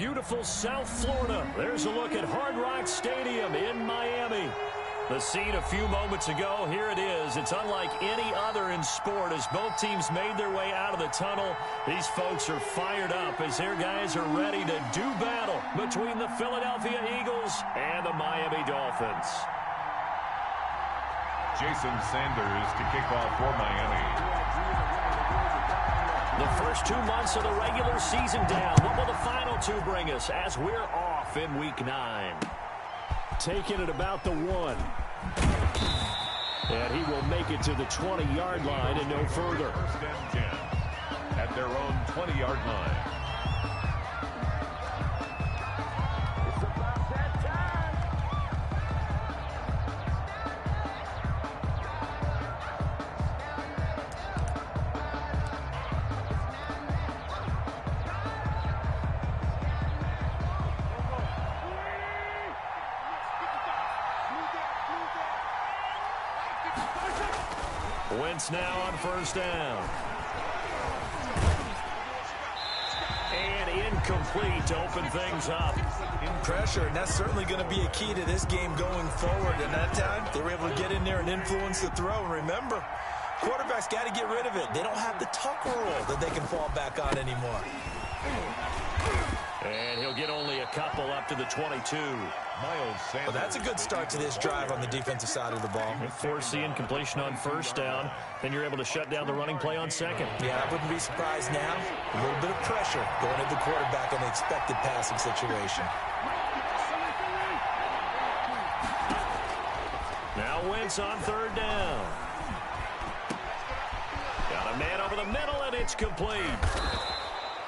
beautiful South Florida. There's a look at Hard Rock Stadium in Miami. The scene a few moments ago, here it is. It's unlike any other in sport as both teams made their way out of the tunnel. These folks are fired up as their guys are ready to do battle between the Philadelphia Eagles and the Miami Dolphins. Jason Sanders to kick off for Miami. The first 2 months of the regular season down. What will the final two bring us as we're off in Week 9? Taking it about the 1. And he will make it to the 20-yard line and no further. First and 10 at their own 20-yard line. Wentz now on first down. And incomplete to open things up. In pressure, and that's certainly going to be a key to this game going forward. And that time, they were able to get in there and influence the throw. And remember, quarterbacks got to get rid of it. They don't have the tuck rule that they can fall back on anymore. And he'll get only a couple up to the 22. Miles Sanders. Well, that's a good start to this drive on the defensive side of the ball. Force the incompletion on first down. Then you're able to shut down the running play on second. Yeah, I wouldn't be surprised now. A little bit of pressure going at the quarterback in the expected passing situation. Now Wentz on third down. Got a man over the middle, and it's complete.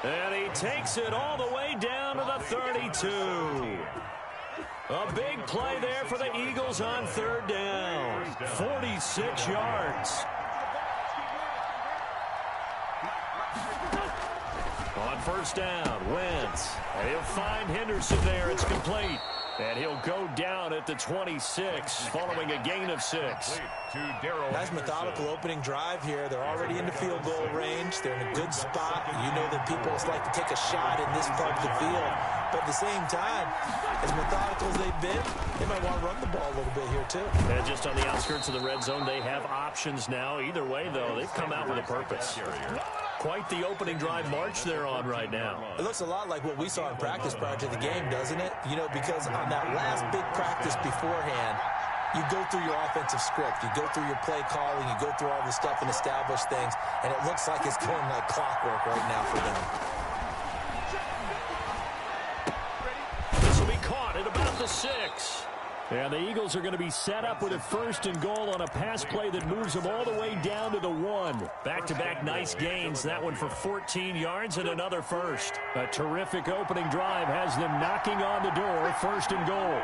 And he takes it all the way down to the 32. A big play there for the Eagles on third down. 46 yards. On first down, Wentz. And he'll find Henderson there. It's complete. And he'll go down at the 26 following a gain of 6. Nice methodical opening drive here. They're already in the field goal range. They're in a good spot. You know that people like to take a shot in this part of the field. But at the same time, as methodical as they've been, they might want to run the ball a little bit here too. And just on the outskirts of the red zone, they have options now. Either way, though, they've come out with a purpose. Quite the opening drive march they're on right now. It looks a lot like what we saw in practice prior to the game, doesn't it? You know, because on that last big practice beforehand, you go through your offensive script. You go through your play calling. You go through all the stuff and establish things. And it looks like it's going like clockwork right now for them. This will be caught at about the 6. And the Eagles are going to be set up with a first and goal on a pass play that moves them all the way down to the 1. Back-to-back nice gains. That one for 14 yards and another first. A terrific opening drive has them knocking on the door. First and goal.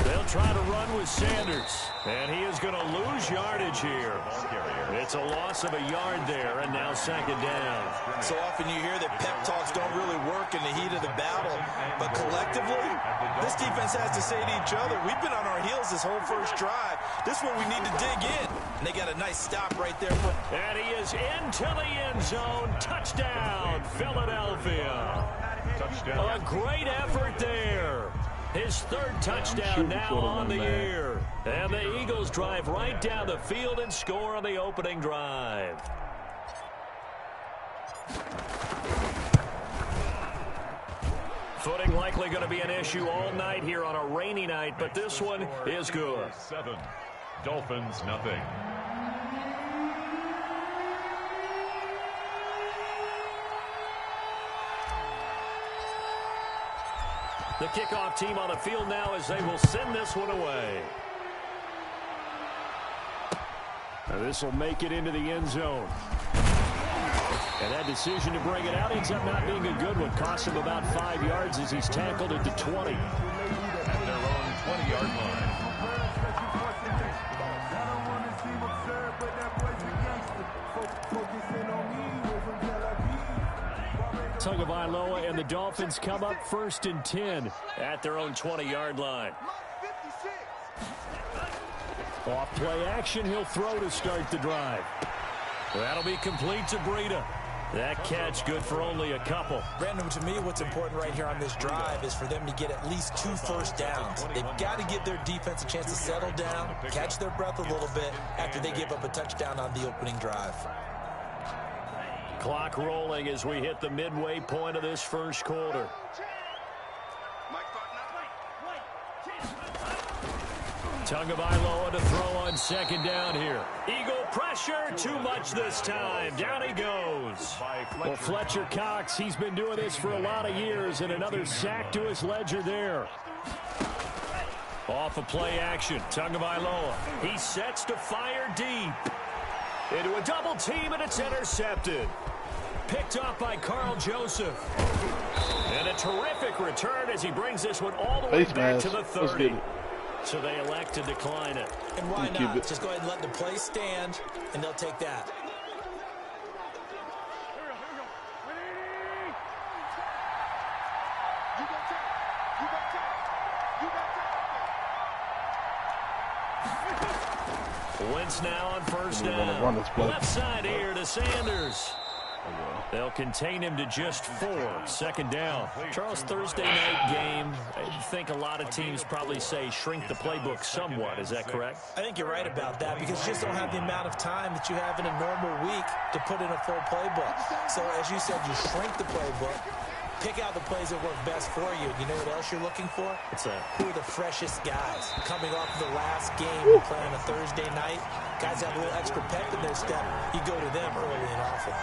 They'll try to run with Sanders. And he is going to lose yardage here. It's a loss of a yard there, and now second down. So often you hear that pep talks don't really work in the heat of the battle. But collectively, this defense has to say to each other, we've been on our heels this whole first drive. This is where we need to dig in. And they got a nice stop right there. And he is into the end zone. Touchdown, Philadelphia. Touchdown. A great effort there. His third touchdown now on the year. And the Eagles drive right down the field and score on the opening drive. Footing likely going to be an issue all night here on a rainy night, but this one is good. 7. Dolphins, nothing. The kickoff team on the field now as they will send this one away. Now this will make it into the end zone. And that decision to bring it out ends up not being a good one. Costs him about 5 yards as he's tackled at the 20. At their own 20-yard line. Tagovailoa and the Dolphins come up first and 10 at their own 20-yard line. Off play action, he'll throw to start the drive. That'll be complete to Breida. That catch good for only a couple. Brandon, to me, what's important right here on this drive is for them to get at least 2 first downs. They've got to give their defense a chance to settle down, catch their breath a little bit after they give up a touchdown on the opening drive. Clock rolling as we hit the midway point of this first quarter. Tagovailoa to throw on second down here. Eagle pressure, too much this time. Down he goes. Well, Fletcher Cox, he's been doing this for a lot of years, and another sack to his ledger there. Off of play action, Tagovailoa. He sets to fire deep. Into a double team, and it's intercepted. Picked up by Carl Joseph. And a terrific return as he brings this one all the way back to the 30. So they elect to decline it. And why not? Just go ahead and let the play stand, and they'll take that. Wentz now on first down. Left side here to Sanders. They'll contain him to just 4. Second down. Charles, Thursday night game, I think a lot of teams probably say shrink the playbook somewhat. Is that correct? I think you're right about that because you just don't have the amount of time that you have in a normal week to put in a full playbook. So, as you said, you shrink the playbook, pick out the plays that work best for you. You know what else you're looking for? What's that? Who are the freshest guys coming off the last game to play on a Thursday night? Guys have a little extra pep in their step. You go to them early and often.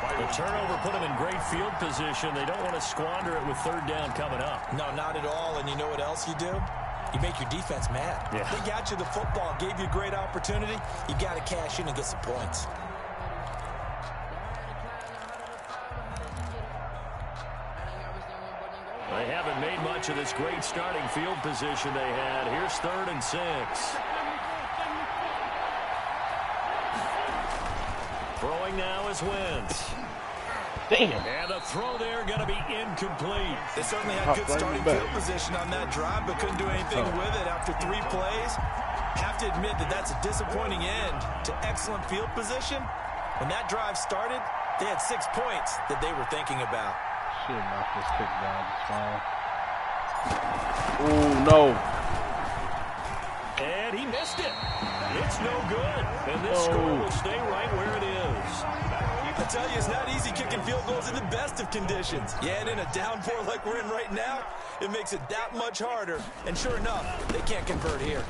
The turnover put them in great field position. They don't want to squander it with third down coming up. No, not at all. And you know what else you do? You make your defense mad. Yeah. They got you the football, gave you a great opportunity. You got to cash in and get some points. They haven't made much of this great starting field position they had. Here's 3rd and 6. Throwing now is Wentz. Damn. And the throw there going to be incomplete. They certainly had good starting field position on that drive, but couldn't do anything with it after 3 plays. Have to admit that that's a disappointing end to excellent field position. When that drive started, they had 6 points that they were thinking about. Should knock this kick down just fine. Oh, no. And he missed it. It's no good. And this score will stay right where it is. I tell you, it's not easy kicking field goals in the best of conditions. Yeah, and in a downpour like we're in right now, it makes it that much harder. And sure enough, they can't convert here.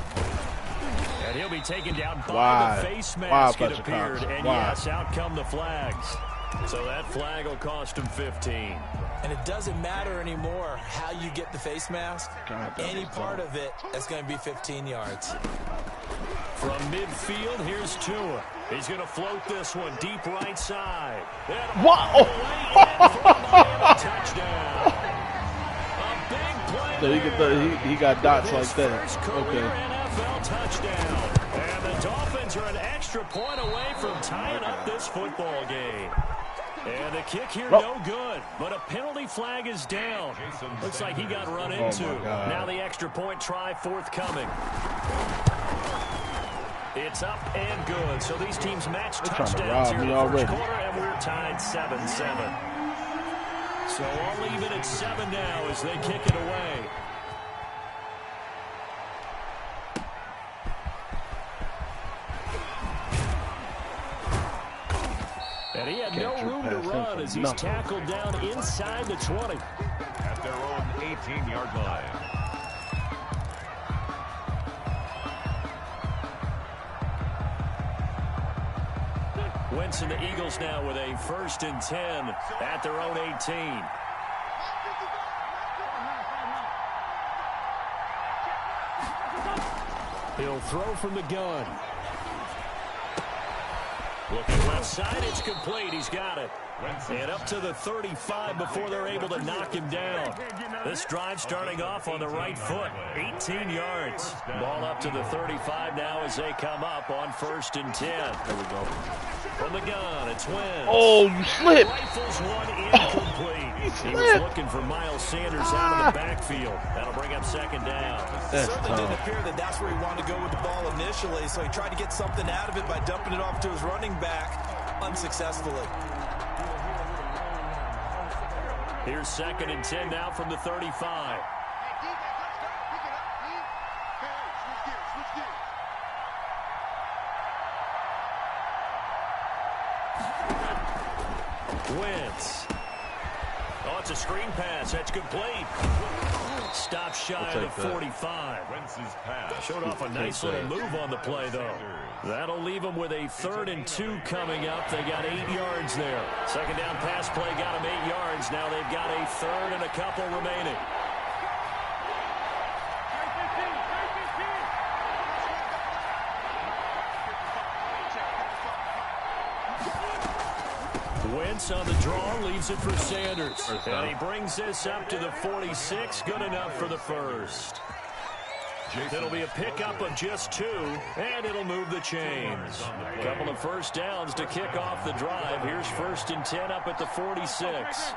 And he'll be taken down by the face mask, it appeared. And yes, out come the flags. So that flag will cost him 15. And it doesn't matter anymore how you get the face mask. Any part of it, that's going to be 15 yards. From midfield, here's Tua. He's going to float this one deep right side. Wow! Touchdown. A big play. So he got dots like that. Okay. NFL touchdown. And the Dolphins are an extra point away from tying up this football game. And the kick here, no good. But a penalty flag is down. Looks like he got run into. Now the extra point try forthcoming. It's up and good. So these teams match touchdowns here in the first quarter, and we're tied 7-7. So all even at 7 now as they kick it away. And he had no room to run as he's tackled down inside the 20. At their own 18-yard line. Wentz and the Eagles now with a 1st and 10 at their own 18. He'll throw from the gun. Looking left side, it's complete. He's got it. And up to the 35 before they're able to knock him down. This drive starting off on the right foot. 18 yards. Ball up to the 35 now as they come up on 1st and 10. There we go. From the gun, it's Wentz. Oh, you slipped. Rifles one incomplete. He was looking for Miles Sanders out of the backfield. That'll bring up 2nd down. It certainly didn't appear that that's where he wanted to go with the ball initially, so he tried to get something out of it by dumping it off to his running back. unsuccessfully. Here's 2nd and 10 now from the 35. Wentz. Oh, it's a screen pass. That's complete. Stop shy of the 45. Wentz's pass. Showed off a nice little move on the play, though. That'll leave them with a 3rd and 2 coming up. They got 8 yards there. 2nd down pass play got them 8 yards. Now they've got a 3rd and a couple remaining. Wentz on the draw, leaves it for Sanders. And he brings this up to the 46, good enough for the first. It'll be a pickup of just 2, and it'll move the chains. A couple of first downs to kick off the drive. Here's 1st and 10 up at the 46.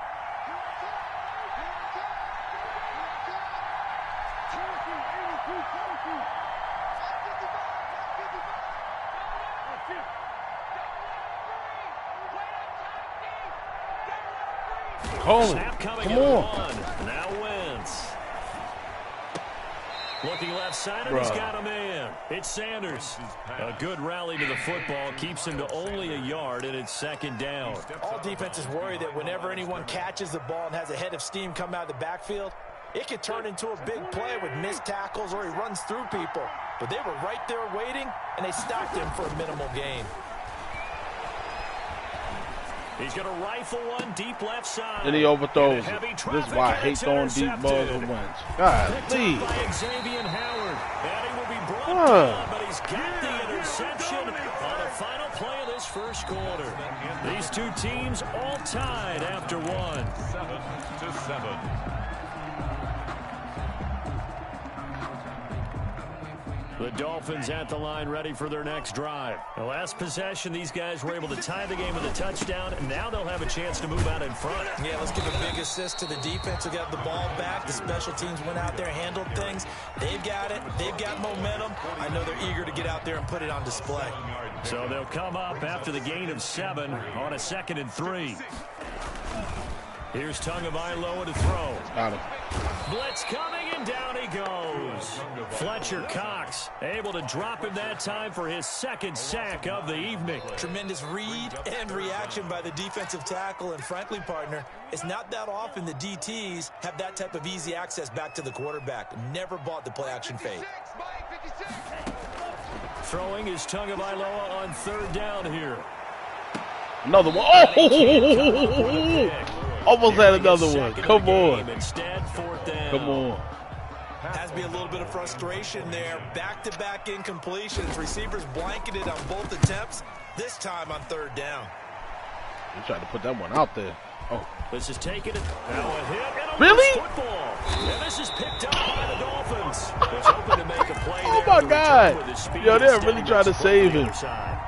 Snap coming come in on. 1. Now Wentz. Looking left side, and he's got a man. It's Sanders. A good rally to the football keeps him to only a yard, and it's 2nd down. All defenses worry that whenever anyone catches the ball and has a head of steam come out of the backfield, it could turn into a big play with missed tackles or he runs through people. But they were right there waiting, and they stopped him for a minimal gain. He's going to rifle one deep left side. And he overthrows it. This is why I hate throwing deep balls with Wentz. God, please. By Xavier Howard. And he will be brought down, but he's got the interception on the final play of this first quarter. These two teams all tied after 1. 7-7. The Dolphins at the line ready for their next drive. The last possession, these guys were able to tie the game with a touchdown, and now they'll have a chance to move out in front. Yeah, let's give a big assist to the defense who got the ball back. The special teams went out there, handled things. They've got it. They've got momentum. I know they're eager to get out there and put it on display. So they'll come up after the gain of 7 on a 2nd and 3. Here's Tagovailoa to throw. Got him. Blitz coming, and down he goes. Fletcher Cox able to drop him that time for his 2nd sack of the evening. Tremendous read and reaction by the defensive tackle. And frankly, partner, it's not that often the DTs have that type of easy access back to the quarterback. Never bought the play-action fade. Throwing is Tagovailoa on 3rd down here. Another one. Oh! Almost had another one. Come on. Instead, 4th down. Come on. Has to be a little bit of frustration there. Back-to-back incompletions. Receivers blanketed on both attempts, this time on 3rd down. He tried to put that one out there. Oh. This is taking it. Now a hit. And a Really? football. And this is picked up by the Dolphins. Was hoping to make a play Oh, there my to God. return with his speed Yo, they're and really steadiness trying to from save the him. other side.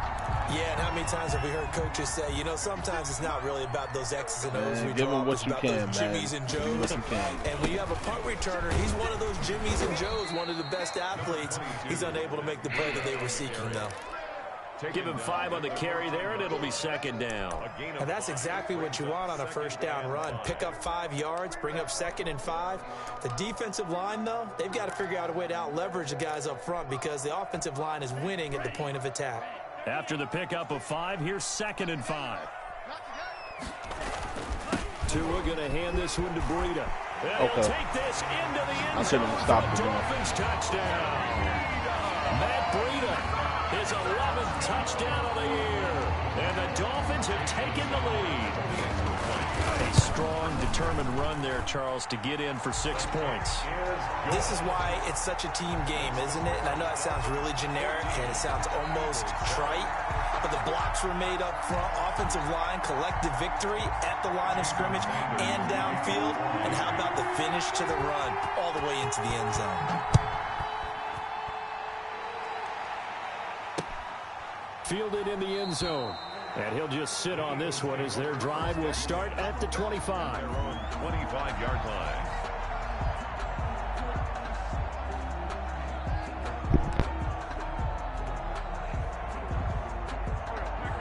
Yeah, and how many times have we heard coaches say, you know, sometimes it's not really about those X's and O's. Man, We give draw him up, what it's you about can, those man. Jimmies and Give him Joes. what you can. And when you have a punt returner, he's one of those Jimmies and Joes, one of the best athletes. He's unable to make the play that they were seeking, though. Give him 5 on the carry there, and it'll be 2nd down. And that's exactly what you want on a 1st down run. Pick up 5 yards, bring up 2nd and 5. The defensive line, though, they've got to figure out a way to out-leverage the guys up front because the offensive line is winning at the point of attack. After the pickup of 5, here's 2nd and 5. Tua going to hand this one to Breida. And he'll take this into the end I zone shouldn't have for stopped the him. Dolphins touchdown. Matt Breida, his 11th touchdown of the year. And the Dolphins have taken the lead. A strong, determined run there, Charles, to get in for 6 points. This is why it's such a team game, isn't it? And I know that sounds really generic and it sounds almost trite, but the blocks were made up front, offensive line, collective victory at the line of scrimmage and downfield. And how about the finish to the run all the way into the end zone? Fielded in the end zone. And he'll just sit on this one as their drive will start at the 25. Their own 25-yard line.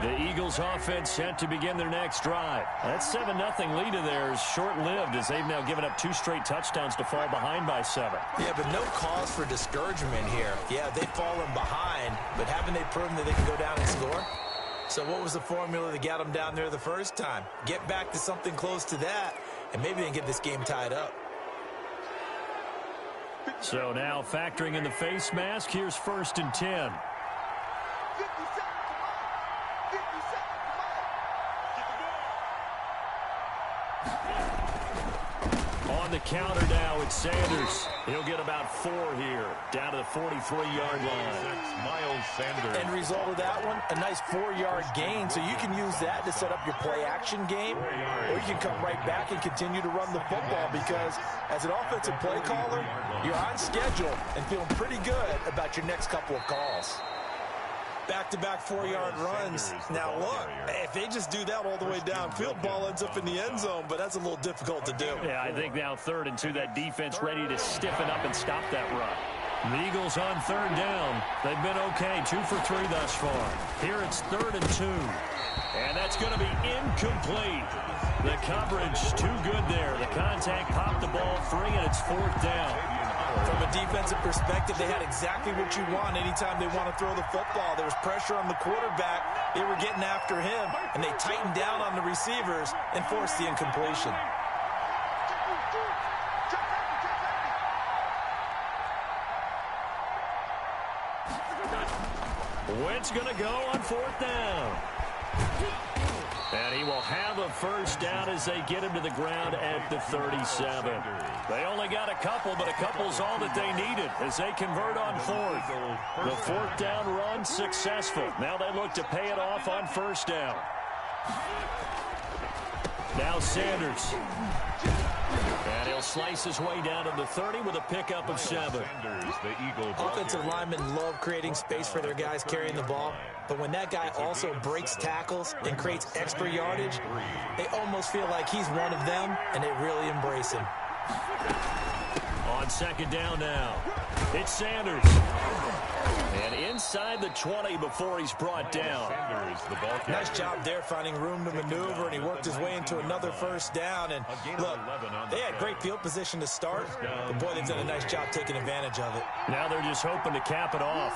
The Eagles offense set to begin their next drive. That 7-0 lead of theirs short-lived as they've now given up 2 straight touchdowns to fall behind by 7. Yeah, but no cause for discouragement here. Yeah, they've fallen behind, but haven't they proven that they can go down and score? So what was the formula that got them down there the first time? Get back to something close to that, and maybe they can get this game tied up. So now factoring in the face mask, here's 1st and 10. On the counter now, it's Sanders. He'll get about 4 here, down to the 43-yard line. Miles Sanders. End result of that one, a nice 4-yard gain, so you can use that to set up your play-action game, or you can come right back and continue to run the football because as an offensive play caller, you're on schedule and feeling pretty good about your next couple of calls. Back-to-back 4-yard runs. Now, look, if they just do that all the way downfield, ball ends up in the end zone, but that's a little difficult to do. Yeah, I think now 3rd and 2, that defense ready to stiffen up and stop that run. The Eagles on 3rd down. They've been okay, 2 for 3 thus far. Here it's 3rd and 2. And that's going to be incomplete. The coverage too good there. The contact popped the ball free, and it's 4th down. From a defensive perspective, they had exactly what you want anytime they want to throw the football. There was pressure on the quarterback. They were getting after him, and they tightened down on the receivers and forced the incompletion. Wentz going to go on 4th down. And he will have a 1st down as they get him to the ground at the 37. They only got a couple, but a couple's all that they needed as they convert on 4th. The 4th down run successful. Now they look to pay it off on 1st down. Now Sanders. And he'll slice his way down to the 30 with a pickup of 7. Offensive linemen love creating space for their guys carrying the ball, but when that guy also breaks tackles and creates extra yardage, they almost feel like he's one of them, and they really embrace him. On 2nd down now, it's Sanders. And inside the 20 before he's brought down. Nice job there finding room to maneuver, and he worked his way into another 1st down. And look, they had great field position to start, but boy, they've done a nice job taking advantage of it. Now they're just hoping to cap it off.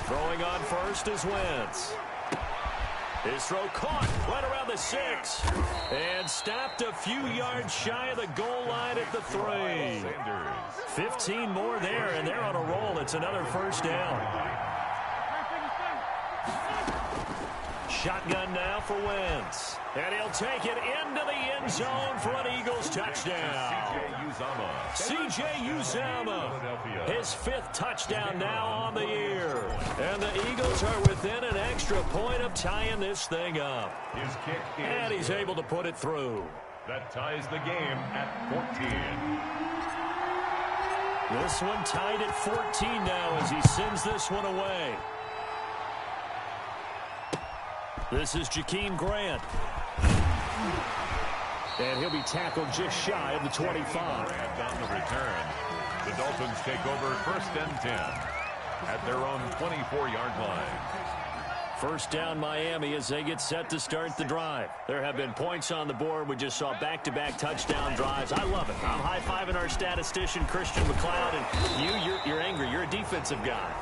Throwing on 1st is Wentz. His throw caught right around the 6 and stopped a few yards shy of the goal line at the 3. 15 more there, and they're on a roll. It's another 1st down. Shotgun now for Wentz. And he'll take it into the end zone for an Eagles touchdown. C.J. Uzomah, his 5th touchdown now on the year. And the Eagles are within an extra point of tying this thing up. And he's able to put it through. That ties the game at 14. This one tied at 14 now as he sends this one away. This is Jakeem Grant. And he'll be tackled just shy of the 25. Grant on the return. The Dolphins take over 1st and 10 at their own 24-yard line. 1st down Miami as they get set to start the drive. There have been points on the board. We just saw back-to-back touchdown drives. I love it. I'm high-fiving our statistician, Christian McLeod, and you're angry. You're a defensive guy.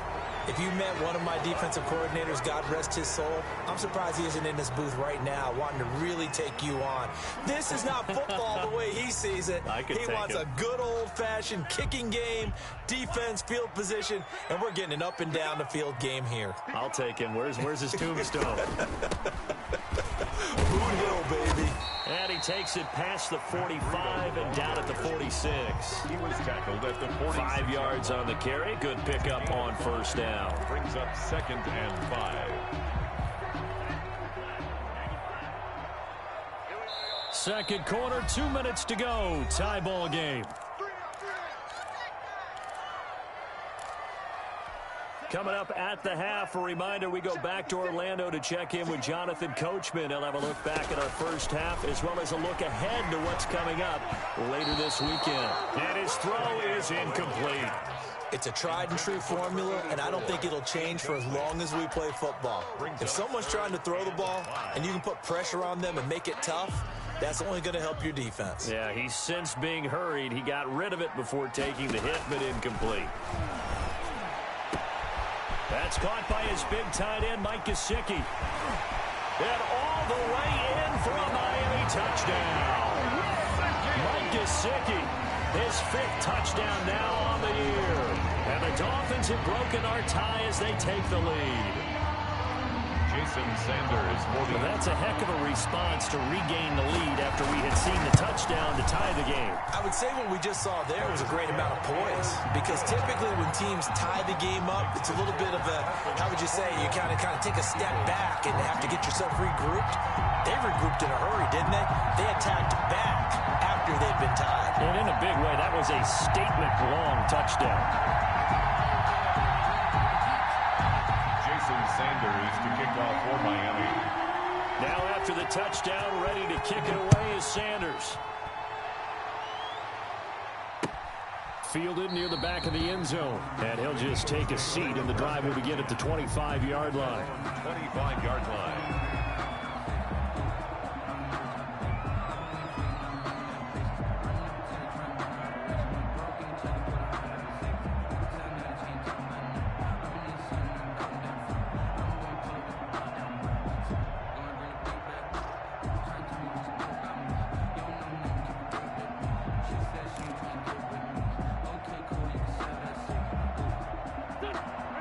If you met one of my defensive coordinators, God rest his soul, I'm surprised he isn't in this booth right now wanting to really take you on. This is not football the way he sees it. He wants a good old-fashioned kicking game, defense, field position, and we're getting an up and down the field game here. I'll take him. Where's his tombstone? Boot Hill, baby. And he takes it past the 45 and down at the 46. He was tackled at the 46. 5 yards on the carry. Good pickup on 1st down. Brings up 2nd and 5. Second quarter, 2 minutes to go. Tie ball game. Coming up at the half, a reminder, we go back to Orlando to check in with Jonathan Coachman. He'll have a look back at our first half as well as a look ahead to what's coming up later this weekend. And his throw is incomplete. It's a tried-and-true formula, and I don't think it'll change for as long as we play football. If someone's trying to throw the ball and you can put pressure on them and make it tough, that's only going to help your defense. Yeah, he's since being hurried. He got rid of it before taking the hit, but incomplete. That's caught by his big tight end, Mike Gesicki. And all the way in for a Miami touchdown. Mike Gesicki, his 5th touchdown now on the year. And the Dolphins have broken our tie as they take the lead. Jason Sanders. Well, that's a heck of a response to regain the lead after we had seen the touchdown to tie the game. I would say what we just saw there was a great amount of poise, because typically when teams tie the game up, it's a little bit of a, how would you say, you kind of take a step back and have to get yourself regrouped. They regrouped in a hurry, didn't they? They attacked back after they'd been tied. And in a big way, that was a statement-long touchdown. Sanders to kick off for Miami. Now after the touchdown, ready to kick it away is Sanders. Fielded near the back of the end zone. And he'll just take a seat, and the drive will begin at the 25-yard line. 25-yard line.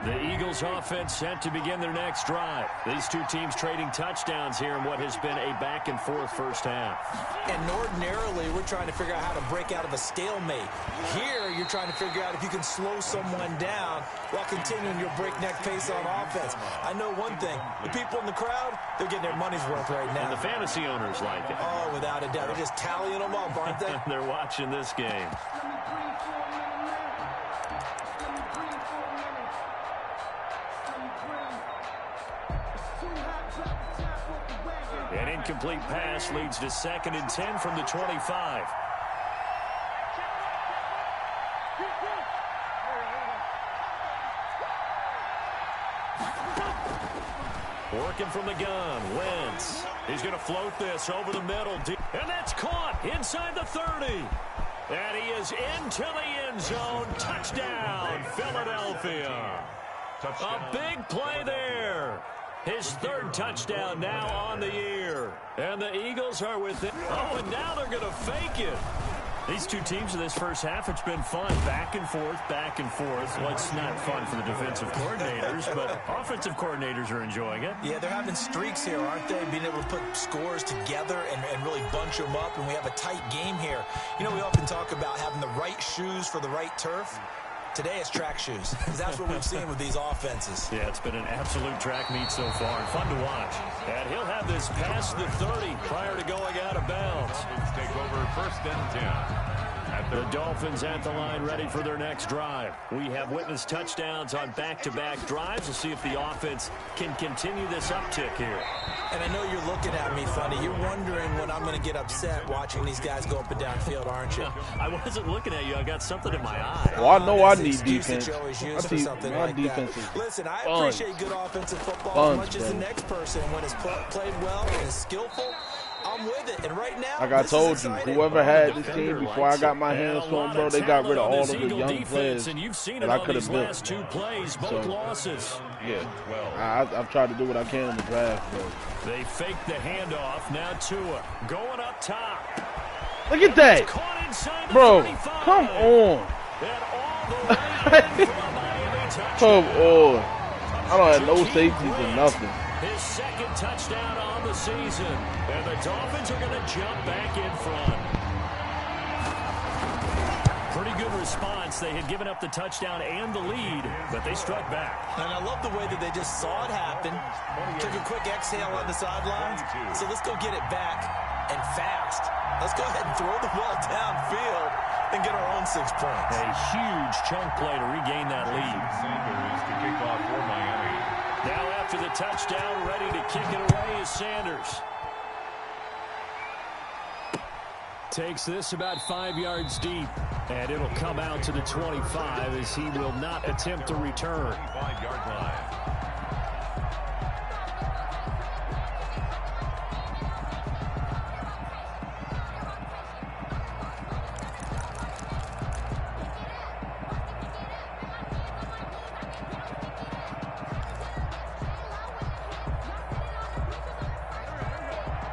The Eagles offense set to begin their next drive. These two teams trading touchdowns here in what has been a back-and-forth first half. And ordinarily, we're trying to figure out how to break out of a stalemate. Here, you're trying to figure out if you can slow someone down while continuing your breakneck pace on offense. I know one thing. The people in the crowd, they're getting their money's worth right now. And the fantasy owners like it. Oh, without a doubt. They're just tallying them up, aren't they? They're watching this game. An incomplete pass leads to 2nd and 10 from the 25. Working from the gun, Wentz. He's going to float this over the middle. And that's caught inside the 30. And he is into the end zone. Touchdown, Philadelphia. Touchdown. A big play there. His 3rd touchdown now on the year. And the Eagles are within. Oh, and now they're going to fake it. These two teams in this first half, it's been fun. Back and forth, back and forth. Well, it's not fun for the defensive coordinators, but offensive coordinators are enjoying it. Yeah, they're having streaks here, aren't they? Being able to put scores together and really bunch them up, and we have a tight game here. You know, we often talk about having the right shoes for the right turf. Today it's track shoes, because that's what we've seen with these offenses. Yeah, it's been an absolute track meet so far, and fun to watch. And he'll have this past the 30 prior to going out of bounds. Dolphins take over 1st and 10. The Dolphins at the line ready for their next drive. We have witnessed touchdowns on back-to-back drives. We'll see if the offense can continue this uptick here. And I know you're looking at me funny. You're wondering when I'm going to get upset watching these guys go up and down field, aren't you? I wasn't looking at you. I got something in my eye. Oh, I know I need Excuse defense. that you always use I for think something my like defense that. is Listen, I buns. appreciate good offensive football Buns, as much as the bro. next person. When it's played well and is skillful, I'm with it. And right now, Like I this told is you, exciting. whoever had this team before I got my hands on, bro, they got rid of all of the Eagle young defense, players and you've seen that it I on could these have built. last 2 plays, both losses. Yeah, I've tried to do what I can in the draft, bro. They fake the handoff. Now Tua going up top. Look at that, Caught inside the bro. 35. Come on, And all the way in for a Miami touchdown. come on. I don't have no safeties or nothing. His 2nd touchdown on the season. And the Dolphins are going to jump back in front. Pretty good response. They had given up the touchdown and the lead, but they struck back. And I love the way that they just saw it happen. Took a quick exhale on the sidelines. So let's go get it back and fast. Let's go ahead and throw the ball downfield and get our own 6 points. A huge chunk play to regain that lead. Sanders to kick off for Miami. Now after the touchdown, ready to kick it away is Sanders. takes this about 5 yards deep. And it'll come out to the 25 as he will not attempt to return. 5-yard line.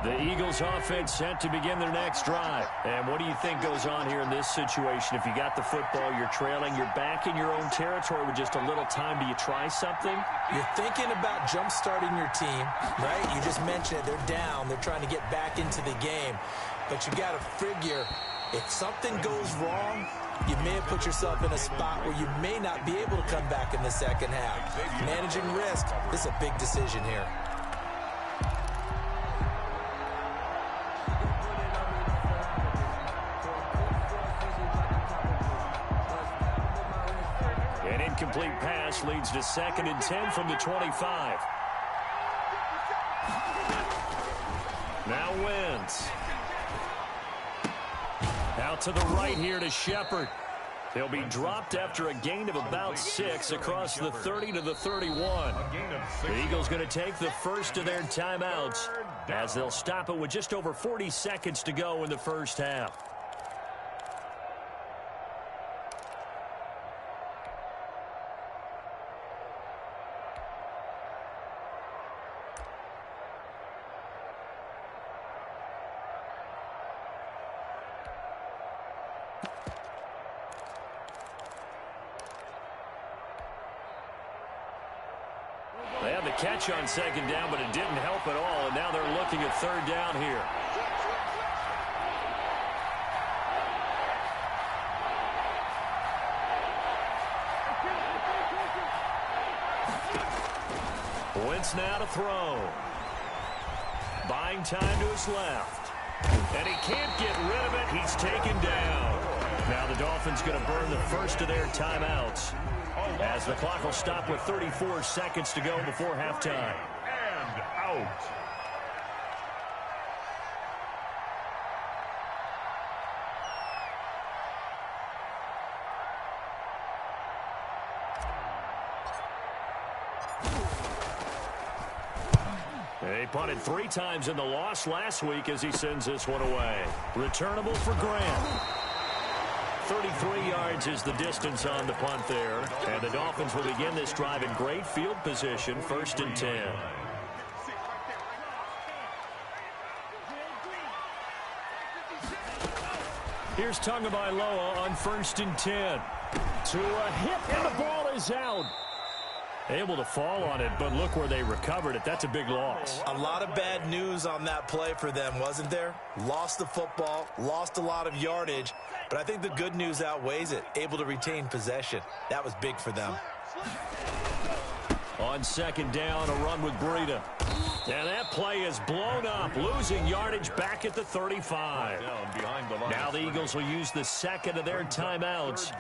The Eagles offense set to begin their next drive. And what do you think goes on here in this situation? If you got the football, you're trailing, you're back in your own territory with just a little time. Do you try something? You're thinking about jump-starting your team, right? You just mentioned it. They're down. They're trying to get back into the game. But you got to figure, if something goes wrong, you may have put yourself in a spot where you may not be able to come back in the second half. Managing risk, this is a big decision here. An incomplete pass leads to 2nd and 10 from the 25. Now Wentz. Out to the right here to Shepard. They'll be dropped after a gain of about 6 across the 30 to the 31. The Eagles going to take the first of their timeouts as they'll stop it with just over 40 seconds to go in the first half. They had the catch on 2nd down, but it didn't help at all, and now they're looking at 3rd down here. Wentz now to throw. Buying time to his left. And he can't get rid of it. He's taken down. Now the Dolphins going to burn the first of their timeouts, as the clock will stop with 34 seconds to go before halftime. And out. He punted 3 times in the loss last week as he sends this one away. Returnable for Grant. 33 yards is the distance on the punt there. And the Dolphins will begin this drive in great field position, 1st and 10. Here's Tagovailoa on 1st and 10. To a hit, and the ball is out. Able to fall on it, but look where they recovered it. That's a big loss. A lot of bad news on that play for them, wasn't there? Lost the football, lost a lot of yardage, but I think the good news outweighs it. Able to retain possession. That was big for them. On 2nd down, a run with Breida. And that play is blown up, losing yardage back at the 35. Now the Eagles will use the 2nd of their timeouts,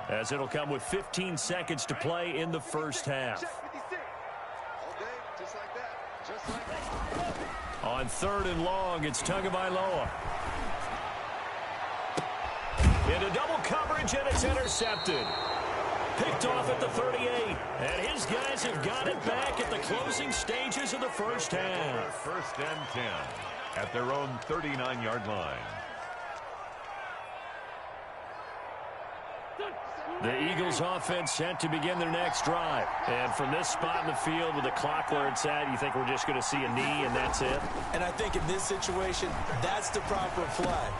as it'll come with 15 seconds to play in the first half. On 3rd and long, it's Tagovailoa. Into double coverage, and it's intercepted. Picked off at the 38, and his guys have got it back at the closing stages of the first half. 1st and 10 at their own 39-yard line. The Eagles offense set to begin their next drive. And from this spot in the field with the clock where it's at, you think we're just going to see a knee and that's it? And I think in this situation, that's the proper play.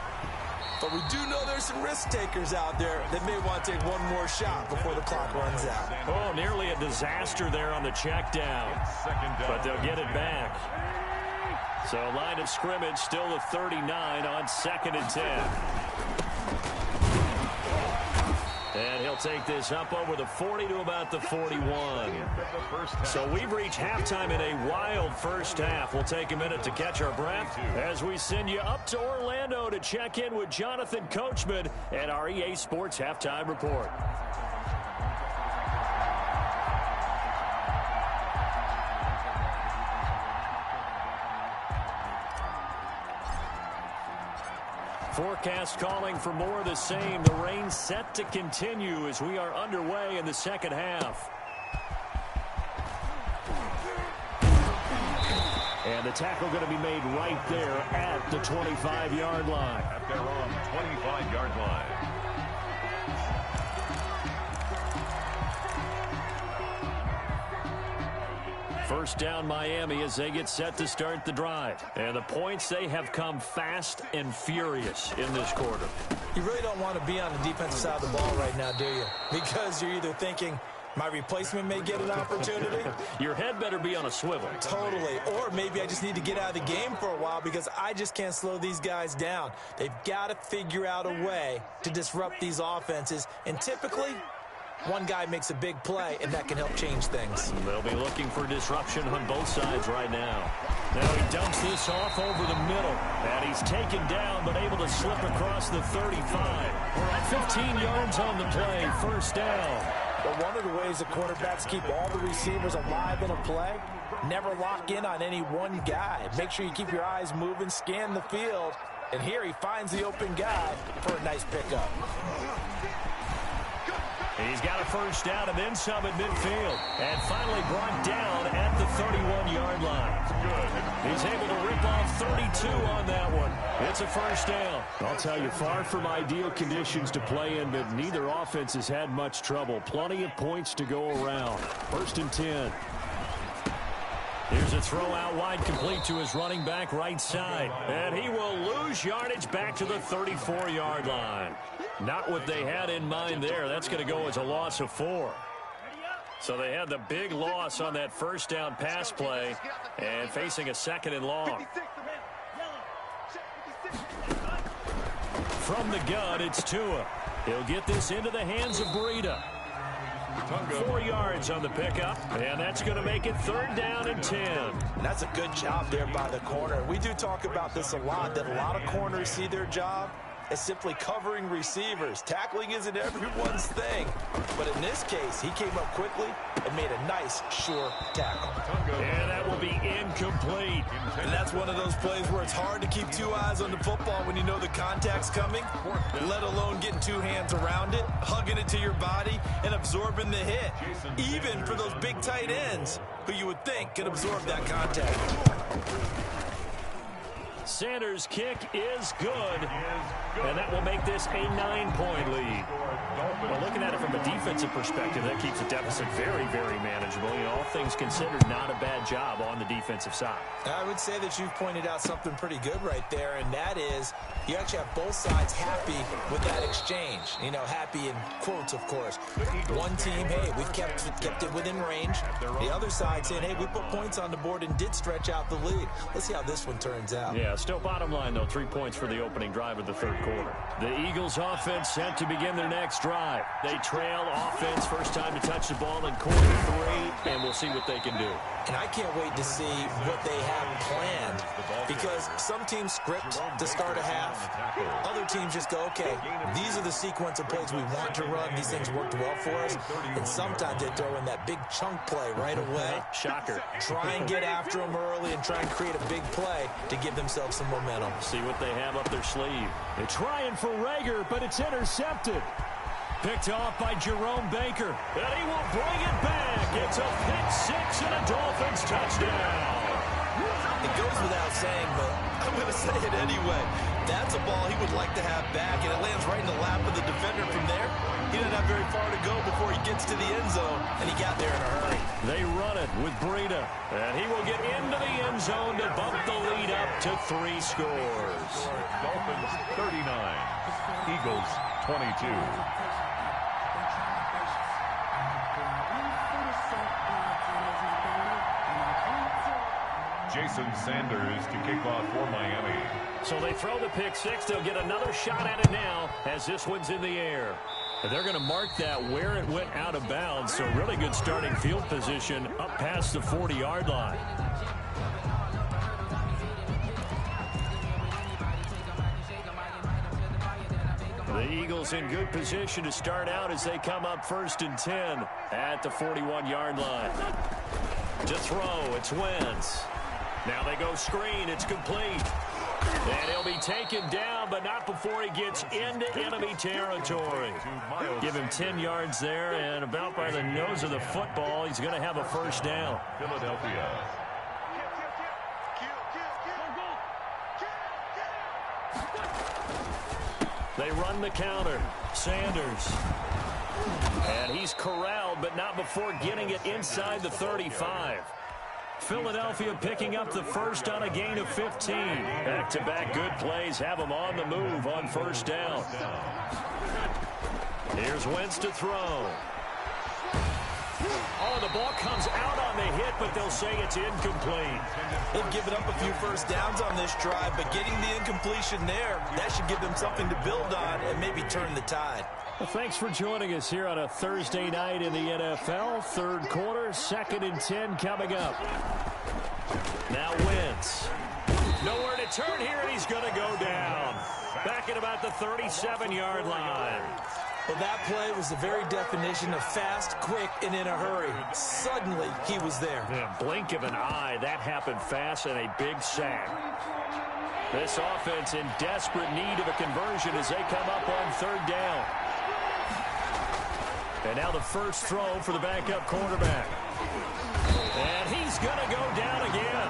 But we do know there's some risk takers out there that may want to take one more shot before the clock runs out. Oh, nearly a disaster there on the check down. But they'll get it back. So line of scrimmage still the 39 on 2nd and 10. And he'll take this up over the 40 to about the 41. So we've reached halftime in a wild first half. We'll take a minute to catch our breath as we send you up to Orlando to check in with Jonathan Coachman and our EA Sports Halftime Report. Forecast calling for more of the same. The rain set to continue as we are underway in the second half. And the tackle going to be made right there at the 25-yard line. At their own 25-yard line. First down Miami as they get set to start the drive. And the points, they have come fast and furious in this quarter. You really don't want to be on the defensive side of the ball right now, do you? Because you're either thinking, my replacement may get an opportunity. Your head better be on a swivel. Totally. Or maybe I just need to get out of the game for a while because I just can't slow these guys down. They've got to figure out a way to disrupt these offenses. And typically, one guy makes a big play, and that can help change things. They'll be looking for disruption on both sides right now. Now he dumps this off over the middle. And he's taken down, but able to slip across the 35. We're at 15 yards on the play. First down. But one of the ways the quarterbacks keep all the receivers alive in a play, never lock in on any one guy. Make sure you keep your eyes moving, scan the field. And here he finds the open guy for a nice pickup. He's got a first down and then some at midfield. And finally brought down at the 31-yard line. Good. He's able to rip off 32 on that one. It's a first down. I'll tell you, far from ideal conditions to play in, but neither offense has had much trouble. Plenty of points to go around. First and 10. Here's a throw out wide, complete to his running back right side. And he will lose yardage back to the 34-yard line. Not what they had in mind there. That's going to go as a loss of 4. So they had the big loss on that first down pass play and facing a second and long. From the gun, it's Tua. He'll get this into the hands of Breida. 4 yards on the pickup, and that's going to make it third down and 10. And that's a good job there by the corner. We do talk about this a lot, that a lot of corners see their job as simply covering receivers. Tackling isn't everyone's thing. But in this case, he came up quickly and made a nice, sure tackle. And that will be incomplete. And that's one of those plays where it's hard to keep 2 eyes on the football when you know the contact's coming, let alone getting 2 hands around it, hugging it to your body, and absorbing the hit. Even for those big tight ends who you would think could absorb that contact. Sanders' kick is good, and that will make this a 9-point lead. Well, looking at it from a defensive perspective, that keeps the deficit very, very manageable. You know, all things considered, not a bad job on the defensive side. I would say that you've pointed out something pretty good right there, and that is you actually have both sides happy with that exchange. You know, happy in quotes, of course. One team, hey, we've kept it within range. The other side saying, hey, we put points on the board and did stretch out the lead. Let's see how this one turns out. Yeah, still bottom line, though, 3 points for the opening drive of the third quarter. The Eagles offense set to begin their next drive. They trail offense, first time to touch the ball in quarter 3, and we'll see what they can do. And I can't wait to see what they have planned, because some teams script to start a half. Other teams just go, okay, these are the sequence of plays we want to run. These things worked well for us. And sometimes they throw in that big chunk play right away. Shocker. Try and get after them early and try and create a big play to give themselves some momentum. See what they have up their sleeve. They're trying for Reagor, but it's intercepted. Picked off by Jerome Baker. And he will bring it back. It's a pick-6 and a Dolphins touchdown. It goes without saying, but I'm going to say it anyway. That's a ball he would like to have back, and it lands right in the lap of the defender from there. He didn't have very far to go before he gets to the end zone, and he got there in a hurry. They run it with Breida, and he will get into the end zone to bump the lead up to 3 scores. Dolphins 39, Eagles 22. Jason Sanders to kick off for Miami. So they throw the pick-6. They'll get another shot at it now as this one's in the air. And they're going to mark that where it went out of bounds. So really good starting field position up past the 40-yard line. The Eagles in good position to start out as they come up first and 10 at the 41-yard line. To throw, it's Wentz. Now they go screen. It's complete. And he'll be taken down, but not before he gets into enemy territory. Give him 10 yards there, and about by the nose of the football, he's going to have a first down. Philadelphia. They run the counter. Sanders. And he's corralled, but not before getting it inside the 35. Philadelphia picking up the first on a gain of 15. Back-to-back good plays have them on the move on first down. Here's Wentz to throw. Oh, the ball comes out on the hit, but they'll say it's incomplete. They've given up a few first downs on this drive, but getting the incompletion there, that should give them something to build on and maybe turn the tide. Well, thanks for joining us here on a Thursday night in the NFL. Third quarter, 2nd and 10 coming up. Now Wentz. Nowhere to turn here, and he's going to go down. Back at about the 37-yard line. Well, that play was the very definition of fast, quick, and in a hurry. Suddenly, he was there. Yeah, blink of an eye, that happened fast, and a big sack. This offense in desperate need of a conversion as they come up on third down. And now the first throw for the backup quarterback. And he's going to go down again.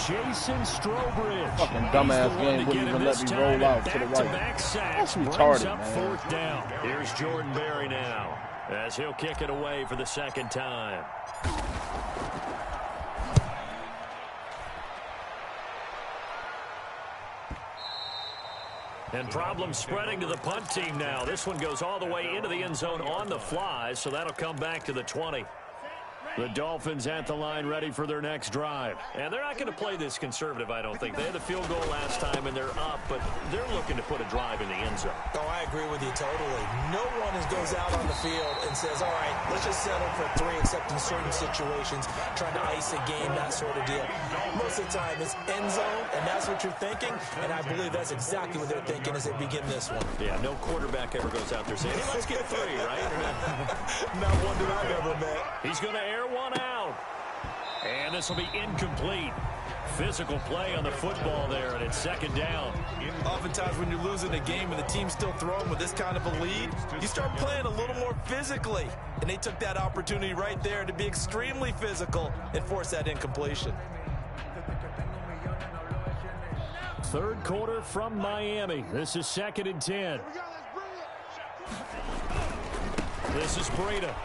Jason Strowbridge. Fucking dumbass game wouldn't even let me roll out to the right. That's retarded, up man. Fourth down. Here's Jordan Berry now as he'll kick it away for the second time. And problems spreading to the punt team now. This one goes all the way into the end zone on the fly, so that'll come back to the 20. The Dolphins at the line ready for their next drive. And they're not going to play this conservative, I don't think. They had the field goal last time, and they're up, but they're looking to put a drive in the end zone. Oh, I agree with you totally. No one goes out on the field and says, all right, let's just settle for 3, except in certain situations, trying to ice a game, that sort of deal. Most of the time, it's end zone, and that's what you're thinking, and I believe that's exactly what they're thinking as they begin this one. Yeah, no quarterback ever goes out there saying, hey, let's get 3, right? Not one that I've ever met. He's going to air one out. And this will be incomplete. Physical play on the football there, and it's second down. Oftentimes when you're losing a game and the team's still throwing with this kind of a lead, you start playing a little more physically. And they took that opportunity right there to be extremely physical and force that incompletion. Third quarter from Miami. This is 2nd and 10. This is Breida.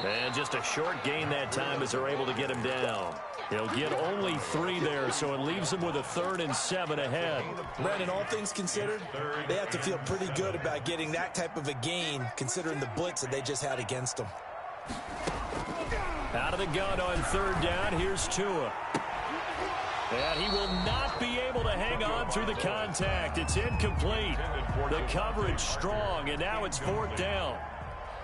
And just a short gain that time as they're able to get him down. He'll get only 3 there, so it leaves him with a 3rd and 7 ahead. Brandon, all things considered, they have to feel pretty good about getting that type of a gain, considering the blitz that they just had against them. Out of the gun on third down, here's Tua. And he will not be able to hang on through the contact. It's incomplete. The coverage strong, and now it's 4th down.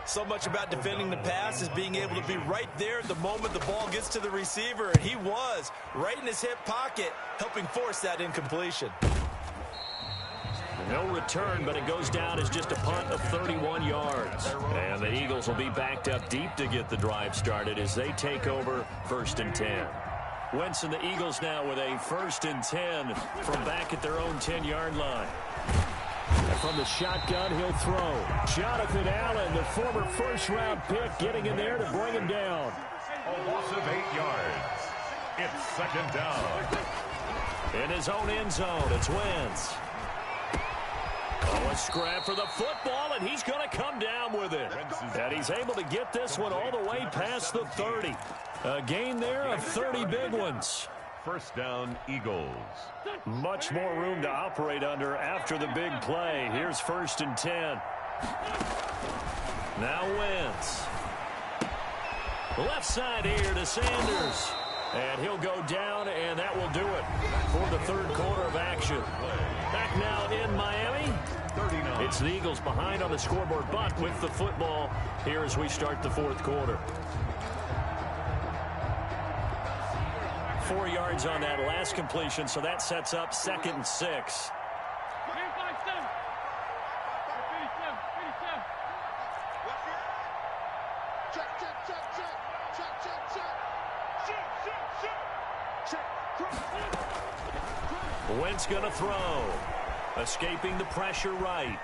So much about defending the pass is being able to be right there at the moment the ball gets to the receiver, and he was right in his hip pocket, helping force that incompletion. No return, but it goes down as just a punt of 31 yards. And the Eagles will be backed up deep to get the drive started as they take over 1st and 10. Wentz and the Eagles now with a 1st and 10 from back at their own 10-yard line. And from the shotgun, he'll throw. Jonathan Allen, the former first-round pick, getting in there to bring him down. A loss of 8 yards. It's 2nd down. In his own end zone, it's Wentz. Oh, a scrap for the football, and he's going to come down with it. And he's able to get this one all the way past the 30. A gain there of 30 big ones. 1st down, Eagles. Much more room to operate under after the big play. Here's 1st and 10. Now Wentz. Left side here to Sanders. And he'll go down, and that will do it for the 3rd quarter of action. Back now in Miami. 39. It's the Eagles behind on the scoreboard, but with the football here as we start the 4th quarter. 4 yards on that last completion, so that sets up 2nd and 6. Wentz going to throw. Escaping the pressure right.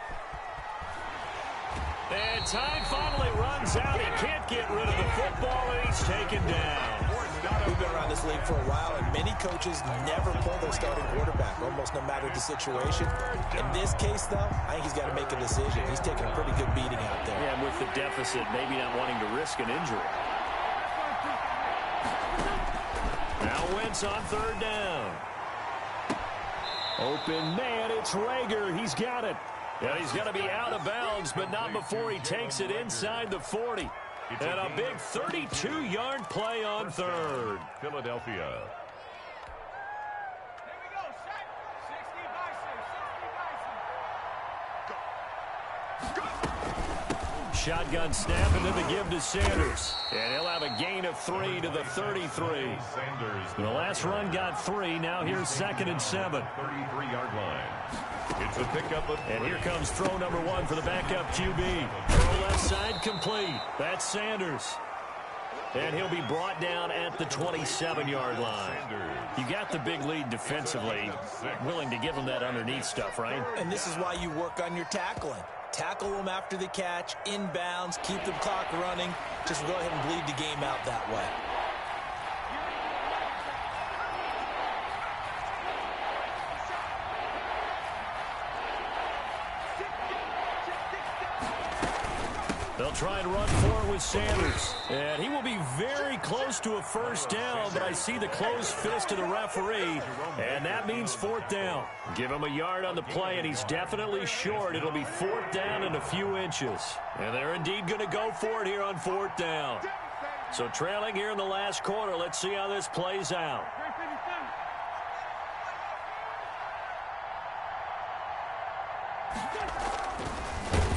And time finally runs out. He can't get rid of the football, and he's taken down. We've been around this league for a while, and many coaches never pull their starting quarterback, almost no matter the situation. In this case, though, I think he's got to make a decision. He's taking a pretty good beating out there. Yeah, and with the deficit, maybe not wanting to risk an injury. Now Wentz on third down. Open man, it's Rager. He's got it. Yeah, he's going to be out of bounds, but not before he takes it inside the 40. And a big 32-yard play on third. Philadelphia. Shotgun snap, and then the give to Sanders. And he'll have a gain of 3 to the 33. The last run got 3. Now here's 2nd and 7. 33-yard line. It's a pickup of... And here comes throw number 1 for the backup QB. Throw left side complete. That's Sanders. And he'll be brought down at the 27-yard line. You got the big lead defensively. Willing to give him that underneath stuff, right? And this is why you work on your tackling. Tackle them after the catch, inbounds, keep the clock running. Just go ahead and bleed the game out that way. They'll try and run forward with Sanders. And he will be very close to a first down, but I see the closed fist of the referee, and that means 4th down. Give him a yard on the play, and he's definitely short. It'll be 4th down and a few inches. And they're indeed going to go for it here on 4th down. So trailing here in the last quarter, let's see how this plays out.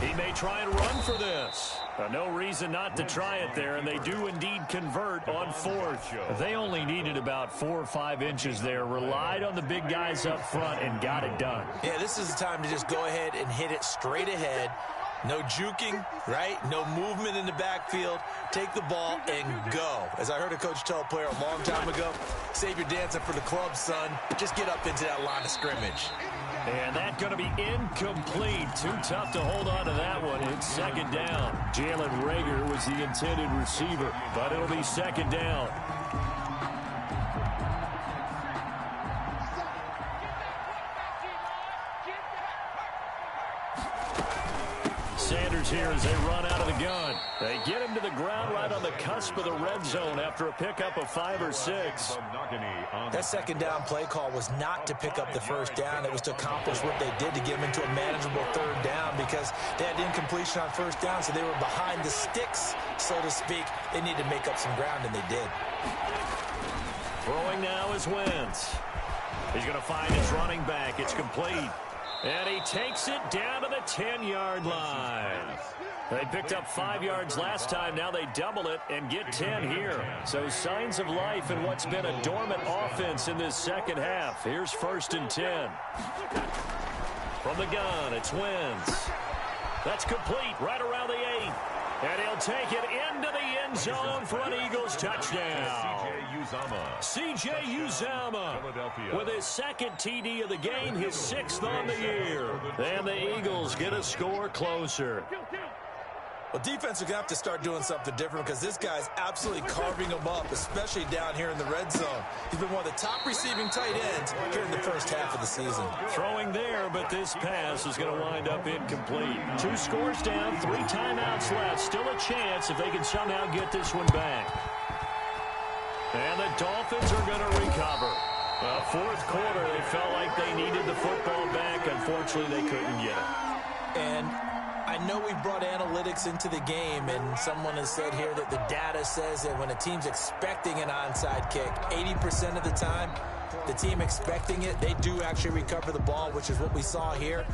He may try and run for this. No reason not to try it there, and they do indeed convert on 4th. They only needed about 4 or 5 inches there, relied on the big guys up front, and got it done. Yeah, this is the time to just go ahead and hit it straight ahead. No juking, right? No movement in the backfield. Take the ball and go. As I heard a coach tell a player a long time ago, save your dancing for the club, son. Just get up into that line of scrimmage. And that's going to be incomplete. Too tough to hold on to that one. It's 2nd down. Jalen Rager was the intended receiver, but it'll be 2nd down. Sanders here as they run out of the gun. They get him to the ground right on the cusp of the red zone after a pickup of 5 or 6. That 2nd down play call was not to pick up the first down. It was to accomplish what they did to get him into a manageable 3rd down because they had incompletion on 1st down, so they were behind the sticks, so to speak. They needed to make up some ground, and they did. Throwing now is Wentz. He's going to find his running back. It's complete. And he takes it down to the 10-yard line. They picked up 5 yards last time. Now they double it and get 10 here. So signs of life in what's been a dormant offense in this second half. Here's 1st and 10. From the gun, it's Wentz. That's complete right around the 8. And he'll take it into the end zone for an Eagles touchdown. C.J. Uzomah with his 2nd TD of the game, his 6th on the year. And the Eagles get a score closer. Well, defense are going to have to start doing something different because this guy's absolutely carving them up, especially down here in the red zone. He's been one of the top receiving tight ends here in the first half of the season. Throwing there, but this pass is going to wind up incomplete. 2 scores down, 3 timeouts left. Still a chance if they can somehow get this one back. And the Dolphins are going to recover. 4th quarter, they felt like they needed the football back. Unfortunately, they couldn't get it. And I know we brought analytics into the game, and someone has said here that the data says that when a team's expecting an onside kick, 80% of the time, the team expecting it, they do actually recover the ball, which is what we saw here.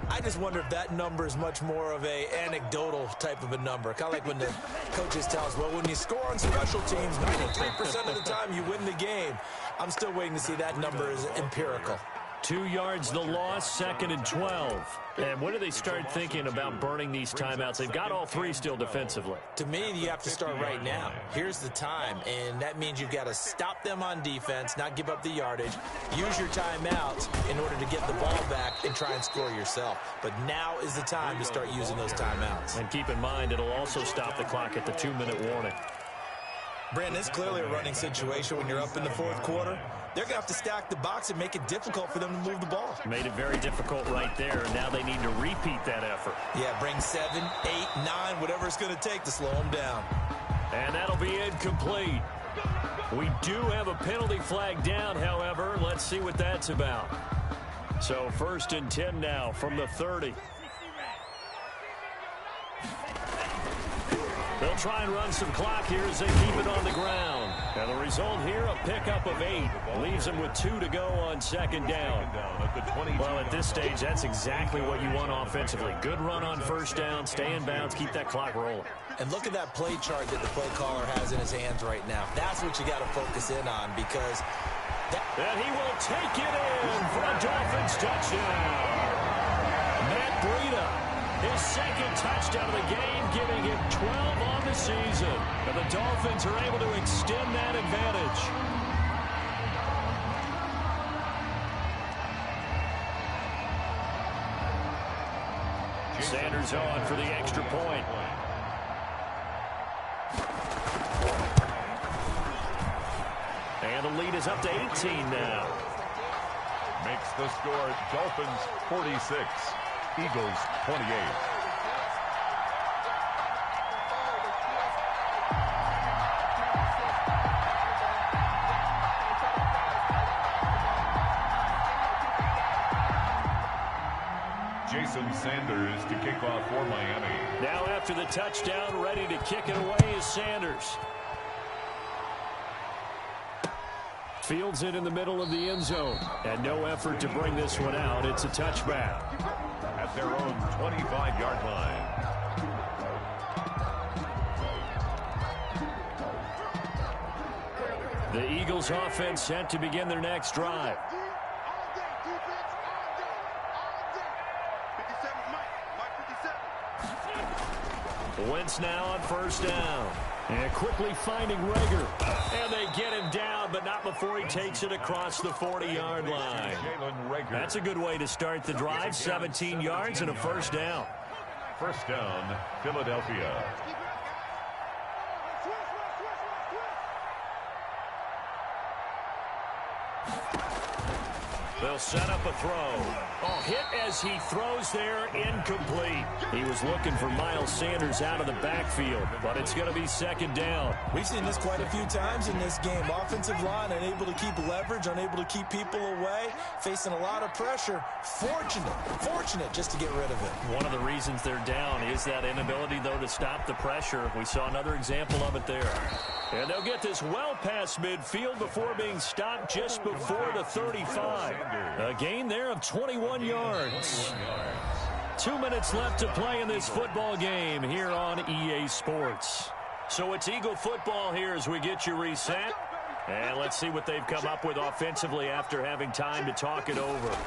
I just wonder if that number is much more of a anecdotal type of a number. Kind of like when the coaches tell us, well, when you score on special teams, 93% of the time you win the game. I'm still waiting to see that number is empirical. 2 yards the loss, 2nd and 12. And when do they start thinking about burning these timeouts? They've got all 3 still defensively. To me, you have to start right now. Here's the time, and that means you've got to stop them on defense, not give up the yardage, use your timeouts in order to get the ball back and try and score yourself. But now is the time to start using those timeouts. And keep in mind, it'll also stop the clock at the 2-minute warning. Brandon, it's clearly a running situation when you're up in the 4th quarter. They're going to have to stack the box and make it difficult for them to move the ball. Made it very difficult right there, and now they need to repeat that effort. Yeah, bring 7, 8, 9, whatever it's going to take to slow them down. And that'll be incomplete. We do have a penalty flag down, however. Let's see what that's about. So 1st and 10 now from the 30. They'll try and run some clock here as they keep it on the ground. And the result here, a pickup of 8. Leaves them with 2 to go on 2nd down. Well, at this stage, that's exactly what you want offensively. Good run on 1st down, stay in bounds, keep that clock rolling. And look at that play chart that the play caller has in his hands right now. That's what you got to focus in on because... And he will take it in for a Dolphins touchdown. Matt Breida. His 2nd touchdown of the game, giving him 12 on the season. And the Dolphins are able to extend that advantage. Sanders on for the extra point. And the lead is up to 18 now. Makes the score Dolphins 46. Eagles 28. Jason Sanders to kick off for Miami. Now after the touchdown, ready to kick it away is Sanders. Fields it in the middle of the end zone. And no effort to bring this one out. It's a touchback. At their own 25-yard line. The Eagles offense set to begin their next drive. Wentz now on 1st down. And quickly finding Reagor. And they get him down, but not before he takes it across the 40-yard line. That's a good way to start the drive. 17 yards and a 1st down. 1st down, Philadelphia. They'll set up a throw. Oh, hit as he throws there, incomplete. He was looking for Miles Sanders out of the backfield, but it's going to be 2nd down. We've seen this quite a few times in this game. Offensive line unable to keep leverage, unable to keep people away, facing a lot of pressure. Fortunate just to get rid of it. One of the reasons they're down is that inability, though, to stop the pressure. We saw another example of it there. And they'll get this well past midfield before being stopped just before the 35. A gain there of 21 yards. 2 minutes left to play in this football game here on EA Sports. So it's Eagle football here as we get you reset. And let's see what they've come up with offensively after having time to talk it over.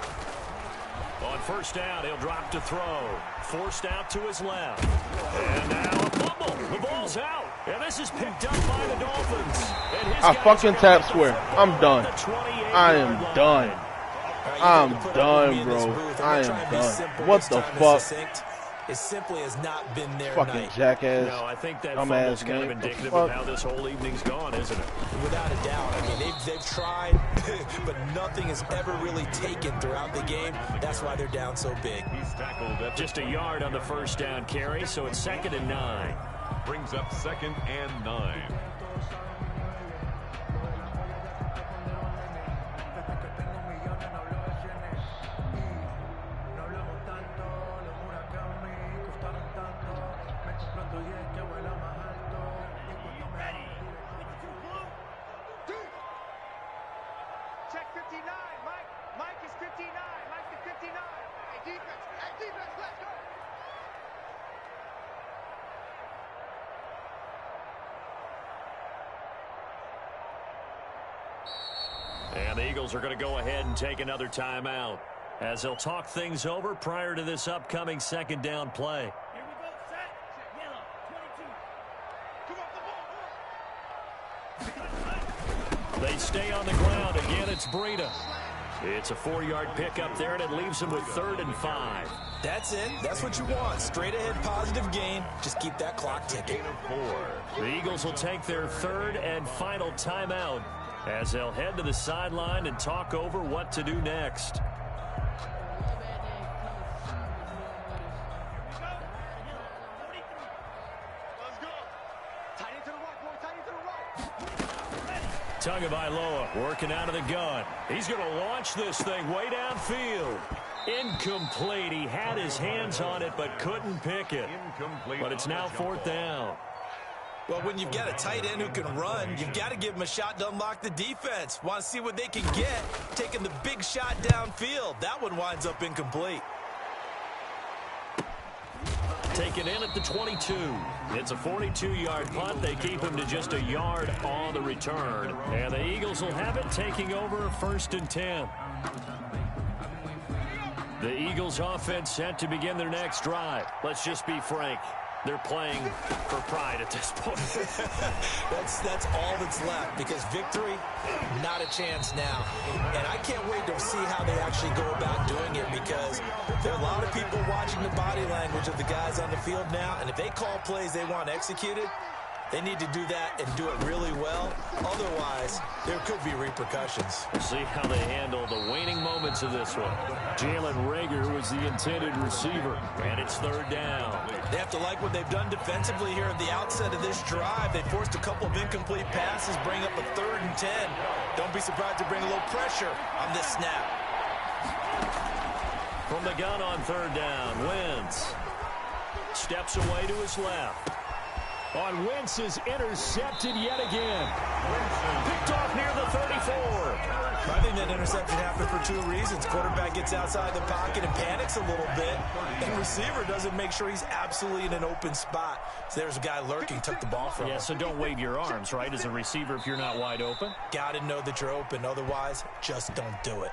On 1st down, he'll drop to throw. Forced out to his left. And now a fumble. The ball's out. And this is picked up by the Dolphins. I fucking tap swear. I'm done. I am done. I'm done, bro. I am done. What the fuck? It simply has not been their fucking night. jackass. No, I think that fumble's kind of indicative of how this whole evening's gone, isn't it? Without a doubt. I mean, they've tried, but nothing has ever really taken throughout the game. That's why they're down so big. He's tackled at just a yard on the 1st down carry, so it's 2nd and 9. Brings up 2nd and 9. Check 59. Mike is 59. Mike is 59. Hey, defense, let's go. And the Eagles are going to go ahead and take another timeout as they'll talk things over prior to this upcoming second down play. Here we go. Set. Yellow. 22. They stay on the ground. Again, it's Breida. It's a 4-yard pickup there, and it leaves them with 3rd and 5. That's it. That's what you want. Straight ahead positive gain. Just keep that clock ticking. 4. The Eagles will take their 3rd and final timeout as they'll head to the sideline and talk over what to do next. Tagovailoa working out of the gun. He's going to launch this thing way downfield. Incomplete. He had his hands on it but couldn't pick it. Incomplete. But it's now 4th down. Well, when you've got a tight end who can run, you've got to give him a shot to unlock the defense. Want to see what they can get, taking the big shot downfield. That one winds up incomplete. Taken in at the 22. It's a 42-yard punt. They keep him to just a yard on the return. And the Eagles will have it taking over 1st and 10. The Eagles offense set to begin their next drive. Let's just be frank. They're playing for pride at this point. That's all that's left, because victory, not a chance now. And I can't wait to see how they actually go about doing it, because there are a lot of people watching the body language of the guys on the field now, and if they call plays they want executed, they need to do that and do it really well. Otherwise, there could be repercussions. We'll see how they handle the waning moments of this one. Jalen Reagor was the intended receiver, and it's 3rd down. They have to like what they've done defensively here at the outset of this drive. They forced a couple of incomplete passes, bring up a 3rd and 10. Don't be surprised to bring a little pressure on this snap. From the gun on 3rd down, Wentz steps away to his left. On Wentz is intercepted yet again. Picked off near the 34. I think that interception happened for 2 reasons. Quarterback gets outside the pocket and panics a little bit. And receiver doesn't make sure he's absolutely in an open spot. So there's a guy lurking, took the ball from him. Yeah, so don't wave your arms, right, as a receiver if you're not wide open. Got to know that you're open. Otherwise, just don't do it.